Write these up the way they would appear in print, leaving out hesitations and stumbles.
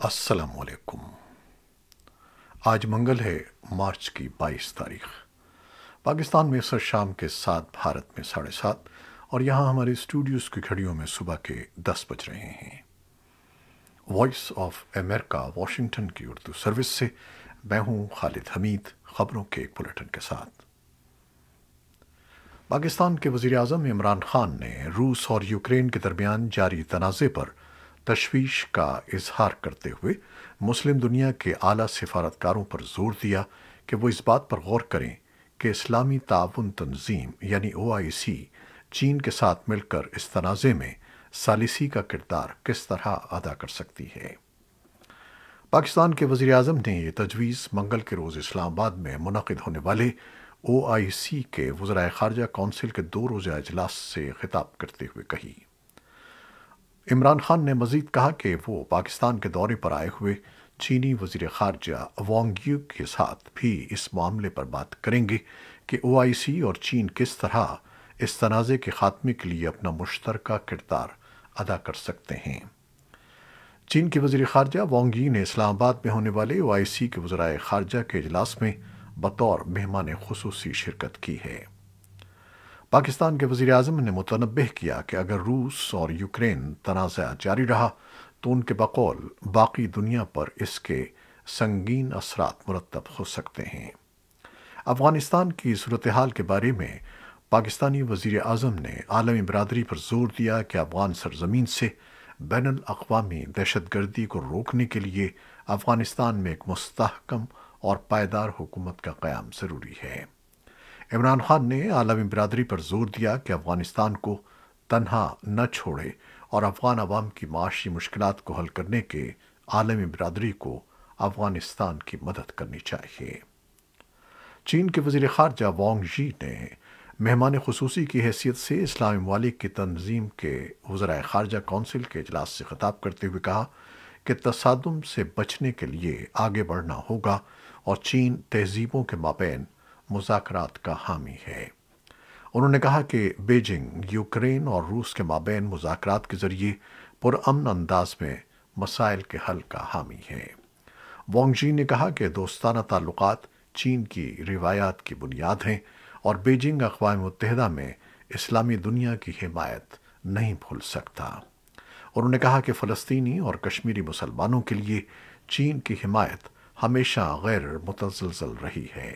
السلام علیکم۔ آج منگل ہے، مارچ کی 22 تاریخ۔ پاکستان میں سر شام کے 7، بھارت میں 7:30، اور یہاں ہمارے اسٹوڈیوز کی گھڑیوں میں صبح کے 10 بج رہے ہیں۔ وائس آف امریکہ واشنگٹن کی اردو سروس سے میں ہوں خالد حمید، خبروں کے ایک بلیٹن کے ساتھ۔ پاکستان کے وزیر اعظم عمران خان نے روس اور یوکرین کے درمیان جاری تنازع پر تشویش کا اظہار کرتے ہوئے مسلم دنیا کے اعلیٰ سفارتکاروں پر زور دیا کہ وہ اس بات پر غور کریں کہ اسلامی تعاون تنظیم یعنی OIC چین کے ساتھ مل کر اس تنازع میں ثالثی کا کردار کس طرح ادا کر سکتی ہے۔ پاکستان کے وزیر اعظم نے یہ تجویز منگل کے روز اسلام آباد میں منعقد ہونے والے OIC کے وزرائے خارجہ کونسل کے 2 روزہ اجلاس سے خطاب کرتے ہوئے کہی۔ عمران خان نے مزید کہا کہ وہ پاکستان کے دورے پر آئے ہوئے چینی وزیر خارجہ وانگ یی کے ساتھ بھی اس معاملے پر بات کریں گے کہ OIC اور چین کس طرح اس تنازع کے خاتمے کے لیے اپنا مشترکہ کردار ادا کر سکتے ہیں۔ چین کے وزیر خارجہ وانگ یی نے اسلام آباد میں ہونے والے OIC کے وزرائے خارجہ کے اجلاس میں بطور مہمان خصوصی شرکت کی ہے۔ پاکستان کے وزیر اعظم نے متنبہ کیا کہ اگر روس اور یوکرین تنازع جاری رہا تو ان کے بقول باقی دنیا پر اس کے سنگین اثرات مرتب ہو سکتے ہیں۔ افغانستان کی صورتحال کے بارے میں پاکستانی وزیر اعظم نے عالمی برادری پر زور دیا کہ افغان سرزمین سے بین الاقوامی دہشت گردی کو روکنے کے لیے افغانستان میں ایک مستحکم اور پائیدار حکومت کا قیام ضروری ہے۔ عمران خان نے عالمی برادری پر زور دیا کہ افغانستان کو تنہا نہ چھوڑے اور افغان عوام کی معاشی مشکلات کو حل کرنے کے عالمی برادری کو افغانستان کی مدد کرنی چاہیے۔ چین کے وزیر خارجہ وانگ یی نے مہمان خصوصی کی حیثیت سے اسلامی ممالک کی تنظیم کے وزرائے خارجہ کونسل کے اجلاس سے خطاب کرتے ہوئے کہا کہ تصادم سے بچنے کے لیے آگے بڑھنا ہوگا اور چین تہذیبوں کے مابین مذاکرات کا حامی ہے۔ انہوں نے کہا کہ بیجنگ یوکرین اور روس کے مابین مذاکرات کے ذریعے پرامن انداز میں مسائل کے حل کا حامی ہے۔ وانگ یی نے کہا کہ دوستانہ تعلقات چین کی روایات کی بنیاد ہیں اور بیجنگ اقوام متحدہ میں اسلامی دنیا کی حمایت نہیں بھول سکتا۔ انہوں نے کہا کہ فلسطینی اور کشمیری مسلمانوں کے لیے چین کی حمایت ہمیشہ غیر متزلزل رہی ہے۔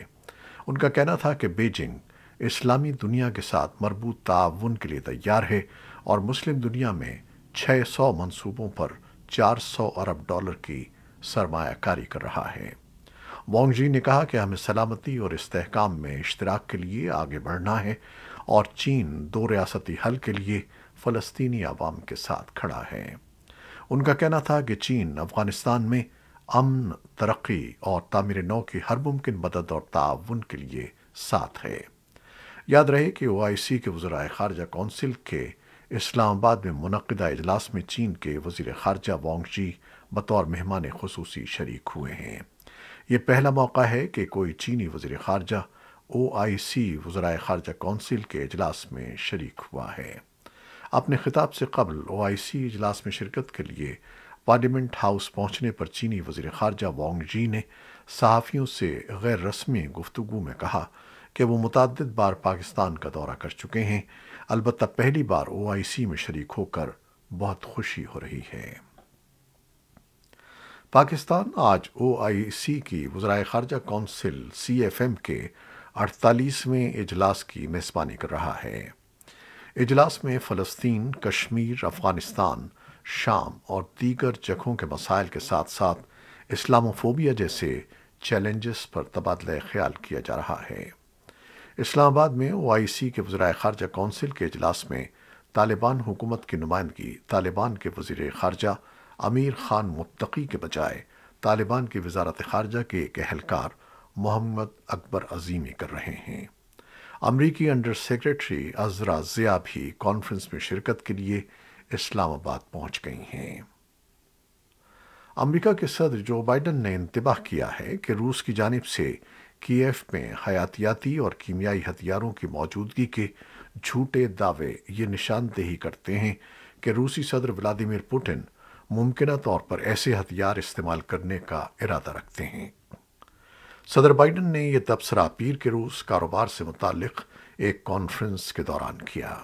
ان کا کہنا تھا کہ بیجنگ اسلامی دنیا کے ساتھ مربوط تعاون کے لیے تیار ہے اور مسلم دنیا میں 600 منصوبوں پر $400 ارب کی سرمایہ کاری کر رہا ہے۔ وانگ یی نے کہا کہ ہمیں سلامتی اور استحکام میں اشتراک کے لیے آگے بڑھنا ہے اور چین 2 ریاستی حل کے لیے فلسطینی عوام کے ساتھ کھڑا ہے۔ ان کا کہنا تھا کہ چین افغانستان میں امن، ترقی اور تعمیر نو کی ہر ممکن مدد اور تعاون کے لیے ساتھ ہے۔ یاد رہے کہ OIC کے وزرائے خارجہ کونسل کے اسلام آباد میں منعقدہ اجلاس میں چین کے وزیر خارجہ وانگ یی بطور مہمان خصوصی شریک ہوئے ہیں۔ یہ پہلا موقع ہے کہ کوئی چینی وزیر خارجہ OIC وزرائے خارجہ کونسل کے اجلاس میں شریک ہوا ہے۔ اپنے خطاب سے قبل OIC اجلاس میں شرکت کے لیے پارلیمنٹ ہاؤس پہنچنے پر چینی وزیر خارجہ وانگ یی نے صحافیوں سے غیر رسمی گفتگو میں کہا کہ وہ متعدد بار پاکستان کا دورہ کر چکے ہیں، البتہ پہلی بار OIC میں شریک ہو کر بہت خوشی ہو رہی ہے۔ پاکستان آج OIC کی وزرائے خارجہ کونسل CFM کے 48ویں اجلاس کی میزبانی کر رہا ہے۔ اجلاس میں فلسطین، کشمیر، افغانستان، شام اور دیگر جگہوں کے مسائل کے ساتھ ساتھ اسلاموفوبیا جیسے چیلنجز پر تبادلہ خیال کیا جا رہا ہے۔ اسلام آباد میں OIC کے وزرائے خارجہ کونسل کے اجلاس میں طالبان حکومت کی نمائندگی طالبان کے وزیر خارجہ امیر خان متقی کے بجائے طالبان کی وزارت خارجہ کے ایک اہلکار محمد اکبر عظیمی کر رہے ہیں۔ امریکی انڈر سیکریٹری عذرا ضیاء بھی کانفرنس میں شرکت کے لیے اسلام آباد پہنچ گئی ہیں۔ امریکہ کے صدر جو بائیڈن نے انتباہ کیا ہے کہ روس کی جانب سے کیف میں حیاتیاتی اور کیمیائی ہتھیاروں کی موجودگی کے جھوٹے دعوے یہ نشاندہی کرتے ہیں کہ روسی صدر ولادیمیر پوٹن ممکنہ طور پر ایسے ہتھیار استعمال کرنے کا ارادہ رکھتے ہیں۔ صدر بائیڈن نے یہ تبصرہ پیر کے روز کاروبار سے متعلق ایک کانفرنس کے دوران کیا۔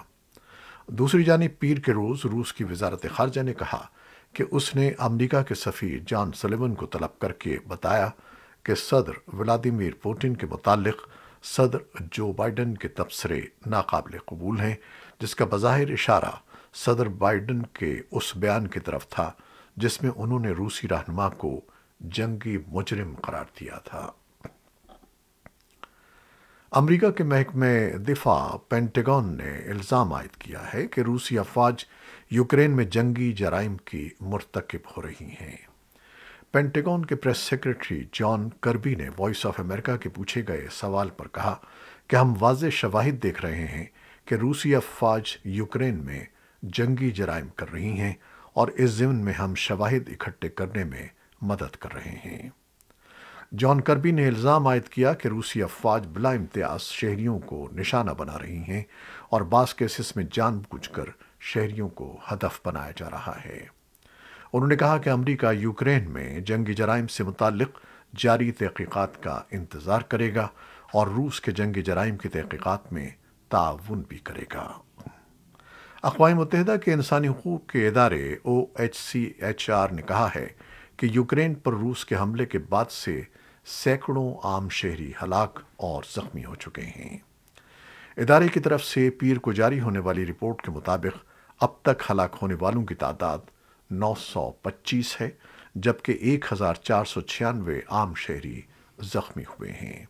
دوسری جانب پیر کے روز روس کی وزارت خارجہ نے کہا کہ اس نے امریکہ کے سفیر جان سلیون کو طلب کر کے بتایا کہ صدر ولادیمیر پوٹن کے متعلق صدر جو بائیڈن کے تبصرے ناقابل قبول ہیں، جس کا بظاہر اشارہ صدر بائیڈن کے اس بیان کی طرف تھا جس میں انہوں نے روسی رہنما کو جنگی مجرم قرار دیا تھا۔ امریکہ کے محکمہ دفاع پینٹاگن نے الزام عائد کیا ہے کہ روسی افواج یوکرین میں جنگی جرائم کی مرتکب ہو رہی ہیں۔ پینٹاگن کے پریس سیکریٹری جان کربی نے وائس آف امریکہ کے پوچھے گئے سوال پر کہا کہ ہم واضح شواہد دیکھ رہے ہیں کہ روسی افواج یوکرین میں جنگی جرائم کر رہی ہیں اور اس ضمن میں ہم شواہد اکٹھے کرنے میں مدد کر رہے ہیں۔ جان کربی نے الزام عائد کیا کہ روسی افواج بلا امتیاز شہریوں کو نشانہ بنا رہی ہیں اور بعض کیسز میں جان بوجھ کر شہریوں کو ہدف بنایا جا رہا ہے۔ انہوں نے کہا کہ امریکہ یوکرین میں جنگی جرائم سے متعلق جاری تحقیقات کا انتظار کرے گا اور روس کے جنگی جرائم کی تحقیقات میں تعاون بھی کرے گا۔ اقوام متحدہ کے انسانی حقوق کے ادارے OHCHR نے کہا ہے کہ یوکرین پر روس کے حملے کے بعد سے سینکڑوں عام شہری ہلاک اور زخمی ہو چکے ہیں۔ ادارے کی طرف سے پیر کو جاری ہونے والی رپورٹ کے مطابق اب تک ہلاک ہونے والوں کی تعداد 925 ہے، جبکہ 1496 عام شہری زخمی ہوئے ہیں۔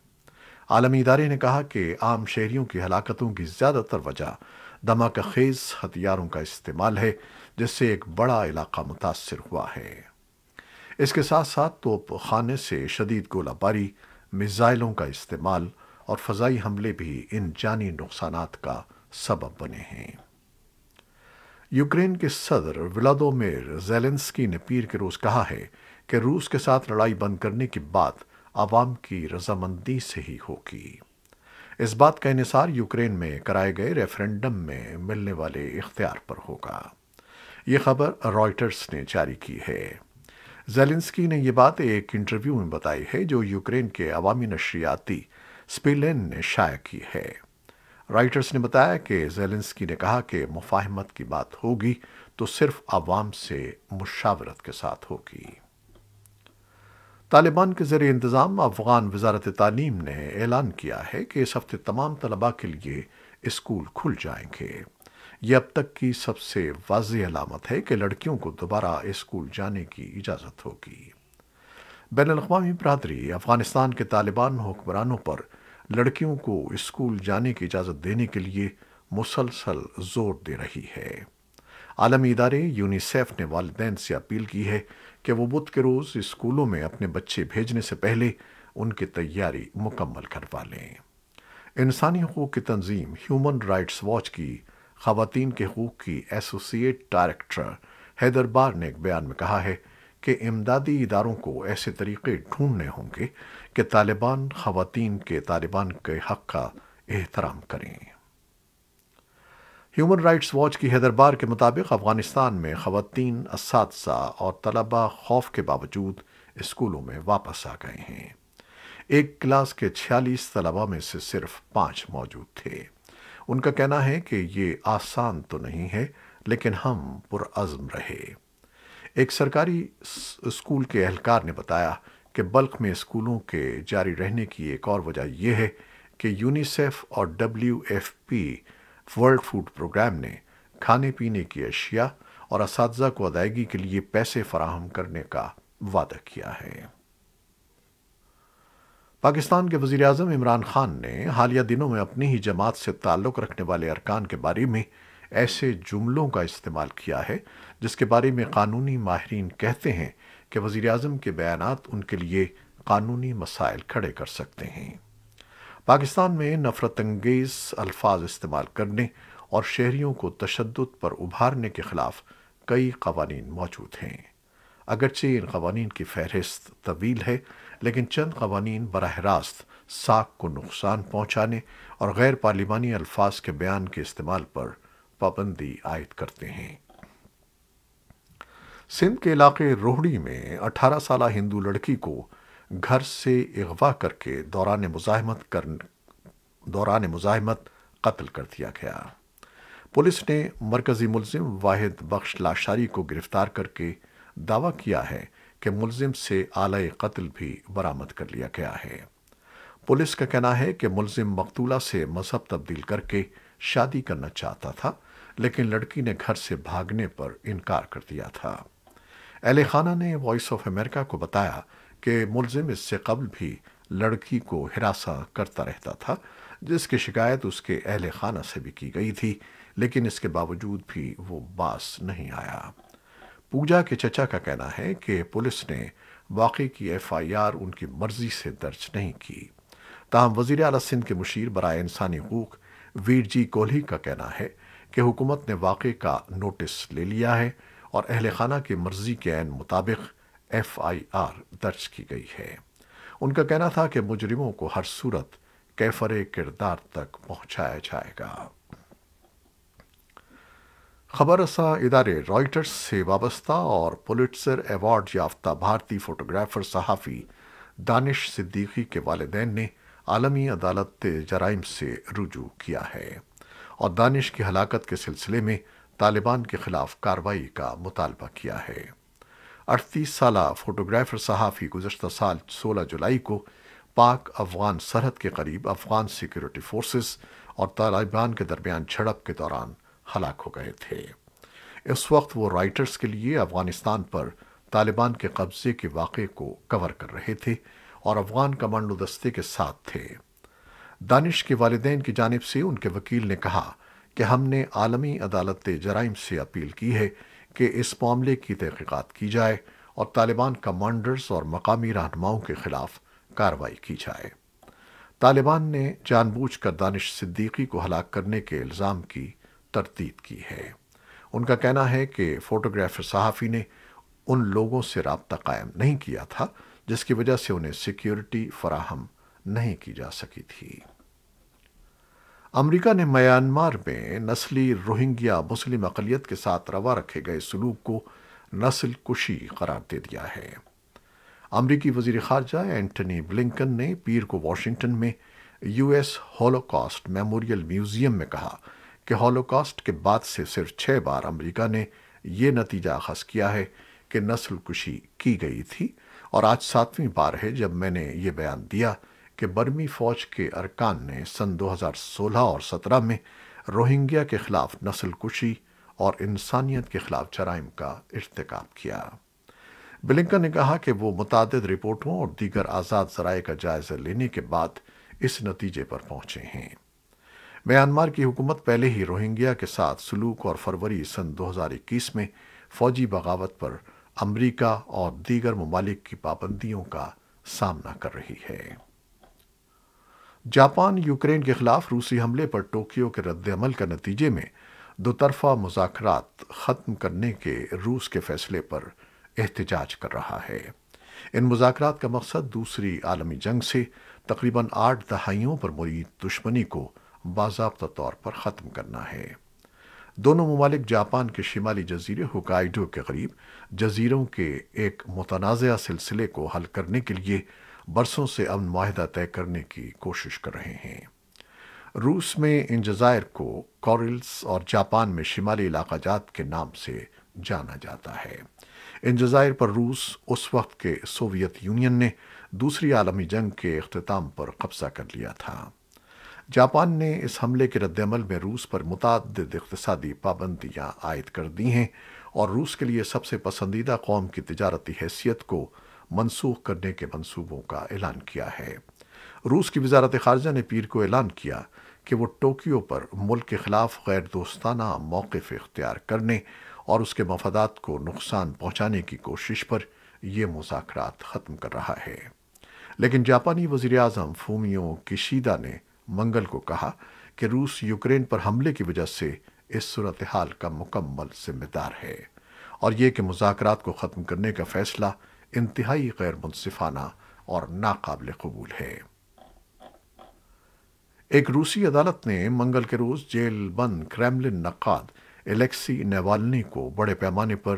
عالمی ادارے نے کہا کہ عام شہریوں کی ہلاکتوں کی زیادہ تر وجہ دھماکہ خیز ہتھیاروں کا استعمال ہے، جس سے ایک بڑا علاقہ متاثر ہوا ہے۔ اس کے ساتھ ساتھ توپ خانے سے شدید گولہ باری، میزائلوں کا استعمال اور فضائی حملے بھی ان جانی نقصانات کا سبب بنے ہیں۔ یوکرین کے صدر ولادیمیر زیلنسکی نے پیر کے روز کہا ہے کہ روس کے ساتھ لڑائی بند کرنے کی بات عوام کی رضامندی سے ہی ہوگی۔ اس بات کا انحصار یوکرین میں کرائے گئے ریفرنڈم میں ملنے والے اختیار پر ہوگا۔ یہ خبر رائٹرز نے جاری کی ہے۔ زیلنسکی نے یہ بات ایک انٹرویو میں بتائی ہے جو یوکرین کے عوامی نشریاتی سپیلن نے شائع کی ہے۔ رائٹرز نے بتایا کہ زیلنسکی نے کہا کہ مفاہمت کی بات ہوگی تو صرف عوام سے مشاورت کے ساتھ ہوگی۔ طالبان کے زیر انتظام افغان وزارت تعلیم نے اعلان کیا ہے کہ اس ہفتے تمام طلباء کے لیے اسکول کھل جائیں گے۔ یہ اب تک کی سب سے واضح علامت ہے کہ لڑکیوں کو دوبارہ اسکول جانے کی اجازت ہوگی۔ بین الاقوامی برادری افغانستان کے طالبان حکمرانوں پر لڑکیوں کو اسکول جانے کی اجازت دینے کے لیے مسلسل زور دے رہی ہے۔ عالمی ادارے یونیسیف نے والدین سے اپیل کی ہے کہ وہ بدھ کے روز اسکولوں میں اپنے بچے بھیجنے سے پہلے ان کی تیاری مکمل کروا لیں۔ انسانی حقوق کی تنظیم ہیومن رائٹس واچ کی خواتین کے حقوق کی ایسوسی ایٹ ڈائریکٹر ہیدر بار نے ایک بیان میں کہا ہے کہ امدادی اداروں کو ایسے طریقے ڈھونڈنے ہوں گے کہ طالبان خواتین کے حق کا احترام کریں۔ ہیومن رائٹس واچ کی ہیدر بار کے مطابق افغانستان میں خواتین اساتذہ اور طلباء خوف کے باوجود اسکولوں میں واپس آ گئے ہیں۔ ایک کلاس کے 46 طلباء میں سے صرف 5 موجود تھے۔ ان کا کہنا ہے کہ یہ آسان تو نہیں ہے، لیکن ہم پرعزم رہے۔ ایک سرکاری اسکول کے اہلکار نے بتایا کہ بلخ میں اسکولوں کے جاری رہنے کی ایک اور وجہ یہ ہے کہ یونیسیف اور WFP ورلڈ فوڈ پروگرام نے کھانے پینے کی اشیاء اور اساتذہ کو ادائیگی کے لیے پیسے فراہم کرنے کا وعدہ کیا ہے۔ پاکستان کے وزیر اعظم عمران خان نے حالیہ دنوں میں اپنی ہی جماعت سے تعلق رکھنے والے ارکان کے بارے میں ایسے جملوں کا استعمال کیا ہے جس کے بارے میں قانونی ماہرین کہتے ہیں کہ وزیر اعظم کے بیانات ان کے لیے قانونی مسائل کھڑے کر سکتے ہیں۔ پاکستان میں نفرت انگیز الفاظ استعمال کرنے اور شہریوں کو تشدد پر ابھارنے کے خلاف کئی قوانین موجود ہیں۔ اگرچہ ان قوانین کی فہرست طویل ہے، لیکن چند قوانین براہ راست ساکھ کو نقصان پہنچانے اور غیر پارلیمانی الفاظ کے بیان کے استعمال پر پابندی عائد کرتے ہیں۔ سندھ کے علاقے روہڑی میں 18 سالہ ہندو لڑکی کو گھر سے اغوا کر کے دوران مزاحمت قتل کر دیا گیا۔ پولیس نے مرکزی ملزم واحد بخش لاشاری کو گرفتار کر کے دعویٰ کیا ہے کہ ملزم سے آلہ قتل بھی برآمد کر لیا گیا ہے۔ پولیس کا کہنا ہے کہ ملزم مقتولہ سے مذہب تبدیل کر کے شادی کرنا چاہتا تھا، لیکن لڑکی نے گھر سے بھاگنے پر انکار کر دیا تھا۔ اہل خانہ نے وائس آف امریکہ کو بتایا کہ ملزم اس سے قبل بھی لڑکی کو ہراساں کرتا رہتا تھا، جس کی شکایت اس کے اہل خانہ سے بھی کی گئی تھی، لیکن اس کے باوجود بھی وہ باز نہیں آیا۔ پوجا کے چچا کا کہنا ہے کہ پولیس نے واقعے کی ایف آئی آر ان کی مرضی سے درج نہیں کی۔ تاہم وزیر اعلیٰ سندھ کے مشیر برائے انسانی حقوق ویر جی کوہلی کا کہنا ہے کہ حکومت نے واقعے کا نوٹس لے لیا ہے اور اہل خانہ کی مرضی کے عین مطابق ایف آئی آر درج کی گئی ہے۔ ان کا کہنا تھا کہ مجرموں کو ہر صورت کیفر کردار تک پہنچایا جائے گا۔ خبر رساں ادارے رائٹرز سے وابستہ اور پولیٹزر ایوارڈ یافتہ بھارتی فوٹوگرافر صحافی دانش صدیقی کے والدین نے عالمی عدالت جرائم سے رجوع کیا ہے اور دانش کی ہلاکت کے سلسلے میں طالبان کے خلاف کارروائی کا مطالبہ کیا ہے۔ 38 سالہ فوٹوگرافر صحافی گزشتہ سال 16 جولائی کو پاک افغان سرحد کے قریب افغان سیکیورٹی فورسز اور طالبان کے درمیان جھڑپ کے دوران ہلاک ہو گئے تھے۔ اس وقت وہ رائٹرز کے لیے افغانستان پر طالبان کے قبضے کے واقعے کو کور کر رہے تھے اور افغان کمانڈو دستے کے ساتھ تھے۔ دانش کے والدین کی جانب سے ان کے وکیل نے کہا کہ ہم نے عالمی عدالت جرائم سے اپیل کی ہے کہ اس معاملے کی تحقیقات کی جائے اور طالبان کمانڈرز اور مقامی رہنماؤں کے خلاف کارروائی کی جائے۔ طالبان نے جان بوجھ کر دانش صدیقی کو ہلاک کرنے کے الزام کی تردید کی ہے۔ ان کا کہنا ہے کہ فوٹوگرافر صحافی نے ان لوگوں سے رابطہ قائم نہیں کیا تھا جس کی وجہ سے انہیں سیکیورٹی فراہم نہیں کی جا سکی تھی۔ امریکہ نے میانمار میں نسلی روہنگیا مسلم اقلیت کے ساتھ روا رکھے گئے سلوک کو نسل کشی قرار دے دیا ہے۔ امریکی وزیر خارجہ اینٹنی بلنکن نے پیر کو واشنگٹن میں U S holocaust memorial museum میں کہا کہ ہولوکاسٹ کے بعد سے صرف 6 بار امریکہ نے یہ نتیجہ اخذ کیا ہے کہ نسل کشی کی گئی تھی، اور آج 7ویں بار ہے جب میں نے یہ بیان دیا کہ برمی فوج کے ارکان نے سن 2016 اور 17 میں روہنگیا کے خلاف نسل کشی اور انسانیت کے خلاف جرائم کا ارتکاب کیا۔ بلنکن نے کہا کہ وہ متعدد رپورٹوں اور دیگر آزاد ذرائع کا جائزہ لینے کے بعد اس نتیجے پر پہنچے ہیں۔ میانمار کی حکومت پہلے ہی روہنگیا کے ساتھ سلوک اور فروری سن 2021 میں فوجی بغاوت پر امریکہ اور دیگر ممالک کی پابندیوں کا سامنا کر رہی ہے۔ جاپان یوکرین کے خلاف روسی حملے پر ٹوکیو کے رد عمل کا نتیجے میں دو طرفہ مذاکرات ختم کرنے کے روس کے فیصلے پر احتجاج کر رہا ہے۔ ان مذاکرات کا مقصد دوسری عالمی جنگ سے تقریباً 8 دہائیوں پر مرید دشمنی کو باضابطہ طور پر ختم کرنا ہے۔ دونوں ممالک جاپان کے شمالی جزیرے ہوکائیڈو کے قریب جزیروں کے ایک متنازعہ سلسلے کو حل کرنے کے لیے برسوں سے امن معاہدہ طے کرنے کی کوشش کر رہے ہیں۔ روس میں ان جزائر کو کورلز اور جاپان میں شمالی علاقہ جات کے نام سے جانا جاتا ہے۔ ان جزائر پر روس اس وقت کے سوویت یونین نے دوسری عالمی جنگ کے اختتام پر قبضہ کر لیا تھا۔ جاپان نے اس حملے کے رد عمل میں روس پر متعدد اقتصادی پابندیاں عائد کر دی ہیں اور روس کے لیے سب سے پسندیدہ قوم کی تجارتی حیثیت کو منسوخ کرنے کے منصوبوں کا اعلان کیا ہے۔ روس کی وزارت خارجہ نے پیر کو اعلان کیا کہ وہ ٹوکیو پر ملک کے خلاف غیر دوستانہ موقف اختیار کرنے اور اس کے مفادات کو نقصان پہنچانے کی کوشش پر یہ مذاکرات ختم کر رہا ہے۔ لیکن جاپانی وزیر اعظم فومیو کیشیدا نے منگل کو کہا کہ روس یوکرین پر حملے کی وجہ سے اس صورتحال کا مکمل ذمہ دار ہے اور یہ کہ مذاکرات کو ختم کرنے کا فیصلہ انتہائی غیر منصفانہ اور ناقابل قبول ہے۔ ایک روسی عدالت نے منگل کے روز جیل بند کریملن نقاد الیکسی نیوالنی کو بڑے پیمانے پر